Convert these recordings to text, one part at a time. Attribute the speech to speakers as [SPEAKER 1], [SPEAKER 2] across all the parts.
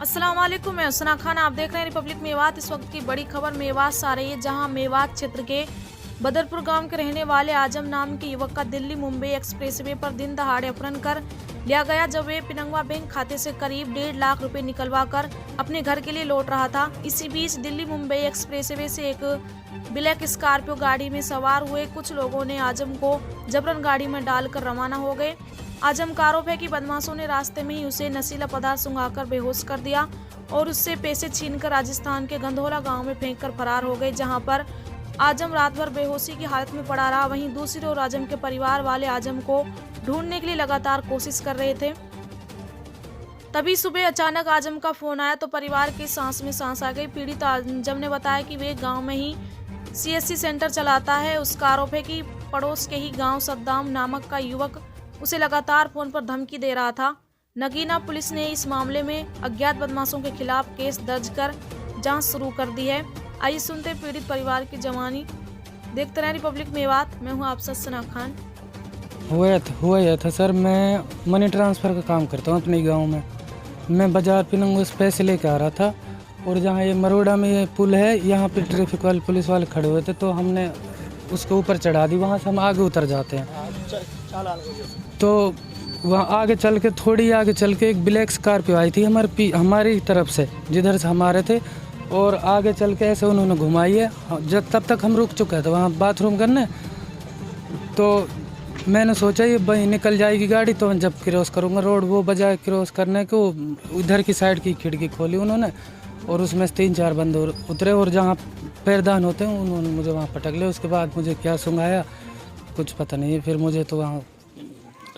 [SPEAKER 1] अस्सलाम वालेकुम, मैं हुस्ना खान। आप देख रहे हैं रिपब्लिक मेवात। इस वक्त की बड़ी खबर मेवात से आ रही है, जहां मेवात क्षेत्र के बदरपुर गांव के रहने वाले आजम नाम के युवक का दिल्ली मुंबई एक्सप्रेसवे पर दिन दहाड़े अपहरण कर लिया गया, जब वे पिनंगवा बैंक खाते से करीब 1.5 लाख रुपए निकलवा कर अपने घर के लिए लौट रहा था। इसी बीच दिल्ली मुंबई एक्सप्रेसवे से एक ब्लैक स्कॉर्पियो गाड़ी में सवार हुए कुछ लोगों ने आजम को जबरन गाड़ी में डालकर रवाना हो गए। आजम का आरोप है कि बदमाशों ने रास्ते में ही उसे नशीला पदार्थ सुंघाकर बेहोश कर दिया और उससे पैसे छीनकर राजस्थान के गंधौला गांव में फेंककर फरार हो गए, जहां पर आजम रात भर बेहोशी की हालत में पड़ा रहा। वहीं दूसरी ओर आजम के परिवार वाले आजम को ढूंढने के लिए लगातार कोशिश कर रहे थे। तभी सुबह अचानक आजम का फोन आया तो परिवार की सांस में सांस आ गई। पीड़ित आजम ने बताया कि वे गांव में ही CSC सेंटर चलाता है। उसका आरोप है कि पड़ोस के ही गांव सद्दाम नामक का युवक उसे लगातार फोन पर धमकी दे रहा था। नगीना पुलिस ने इस मामले में अज्ञात बदमाशों के खिलाफ केस दर्ज कर जांच शुरू कर दी है। आइए सुनते हैं पीड़ित परिवार की जवानी। देखते रहे रिपब्लिक मेवात। मैं हूं आप हुस्ना खान।
[SPEAKER 2] हुआ यह था सर, मैं मनी ट्रांसफ़र का काम करता हूँ अपने गांव में। मैं बाजार पिनंगवा से पैसे लेके आ रहा था और जहाँ ये मरोड़ा में ये पुल है, यहाँ पे ट्रैफिक वाले पुलिस वाले खड़े हुए थे, तो हमने उसके ऊपर चढ़ा दी। वहाँ से हम आगे उतर जाते हैं, तो वहाँ आगे चल के थोड़ी आगे चल के एक ब्लैक स्कॉर्पियो आई थी हमारी तरफ से, जिधर से हमारे थे, और आगे चल के ऐसे उन्होंने घुमाई है। जब तब तक हम रुक चुके थे वहाँ बाथरूम करने, तो मैंने सोचा ये वहीं निकल जाएगी गाड़ी, तो जब क्रॉस करूँगा रोड, वो बजाय क्रॉस करने को उधर की साइड की खिड़की खोली उन्होंने और उसमें से 3-4 बंदे उतरे और जहाँ पैरदान होते हैं उन्होंने मुझे वहाँ पटक लिया। उसके बाद मुझे क्या सुंघाया कुछ पता नहीं है। फिर मुझे तो वहाँ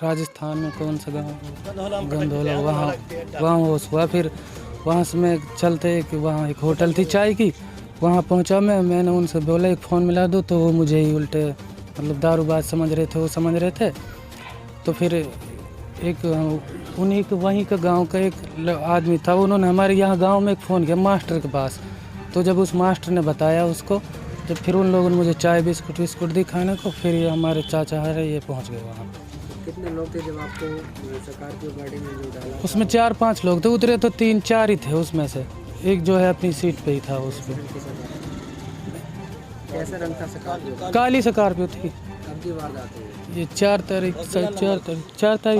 [SPEAKER 2] राजस्थान में कौन सा गाँव, गंधौला, वहाँ होश हुआ। फिर वहाँ से मैं चलते कि वहाँ एक होटल थी चाय की, वहाँ पहुँचा मैंने उनसे बोला एक फ़ोन मिला दो, तो वो मुझे ही उल्टे मतलब दारूबाज समझ रहे थे, वो समझ रहे थे। तो फिर एक उन्हीं के वहीं का गांव का एक आदमी था, उन्होंने हमारे यहाँ गांव में एक फ़ोन किया मास्टर के पास। तो जब उस मास्टर ने बताया उसको, जब फिर उन लोगों ने मुझे चाय बिस्कुट दी खाने को, फिर ये हमारे चाचा है ये पहुँच गए वहाँ।
[SPEAKER 3] कितने लोग थे जब आपको स्कॉर्पियो गाड़ी में जो डाला?
[SPEAKER 2] उसमें 4-5 लोग थे, उतरे तो 3-4 ही थे उसमें से। एक जो है अपनी सीट पे ही था उस पर।
[SPEAKER 3] कैसा रंग था स्कॉर्पियो?
[SPEAKER 2] काली स्कॉर्पियो थी।
[SPEAKER 3] कब की वारदात है
[SPEAKER 2] ये 4 तारीख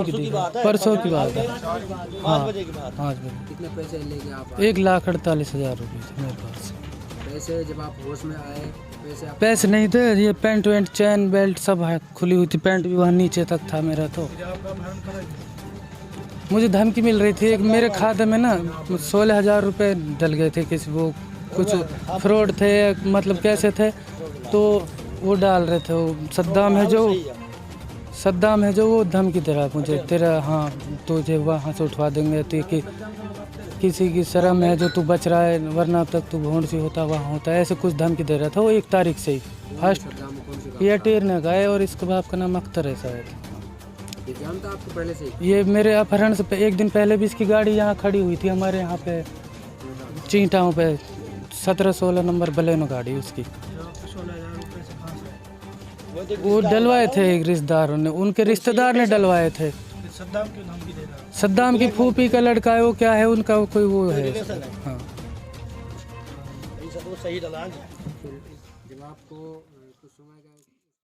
[SPEAKER 2] की थी, परसों की बात है। हाँ, 5 बजे।
[SPEAKER 3] कितने पैसे लेके आप
[SPEAKER 2] 1,48,000 रुपये थे मेरे पास।
[SPEAKER 3] पैसे जब आप होश में आए
[SPEAKER 2] पैसे नहीं थे, ये पैंट वेंट चैन बेल्ट सब है खुली हुई थी, पैंट भी वहाँ नीचे तक था मेरा। तो मुझे धमकी मिल रही थी, एक मेरे खाते में ना 16,000 रुपये डल गए थे, किसी वो कुछ फ्रॉड थे, मतलब कैसे थे, तो वो डाल रहे थे। वो सद्दाम है जो वो धमकी दे रहा है मुझे, तेरा हाँ तुझे वहाँ से उठवा देंगे, तो कि किसी की शर्म है जो तू बच रहा है, वरना अब तक तू भोंड सी होता वहाँ होता है, ऐसे कुछ धमकी दे रहा था। वो 1 तारीख से ही फर्स्ट ये टेरने का है और इसके बाप का नाम अख्तर है शायद।
[SPEAKER 3] ये जानता आपको पहले से?
[SPEAKER 2] ये मेरे अपहरण से एक दिन पहले भी इसकी गाड़ी यहाँ खड़ी हुई थी हमारे यहाँ पे चींटाओं पे, 17-16 नंबर बलेनो गाड़ी उसकी। वो डलवाए थे एक रिश्तेदारों ने, उनके रिश्तेदार ने डलवाए थे। सद्दाम की फूफी का लड़का है, वो क्या है उनका कोई वो है। हाँ,
[SPEAKER 3] जब आपको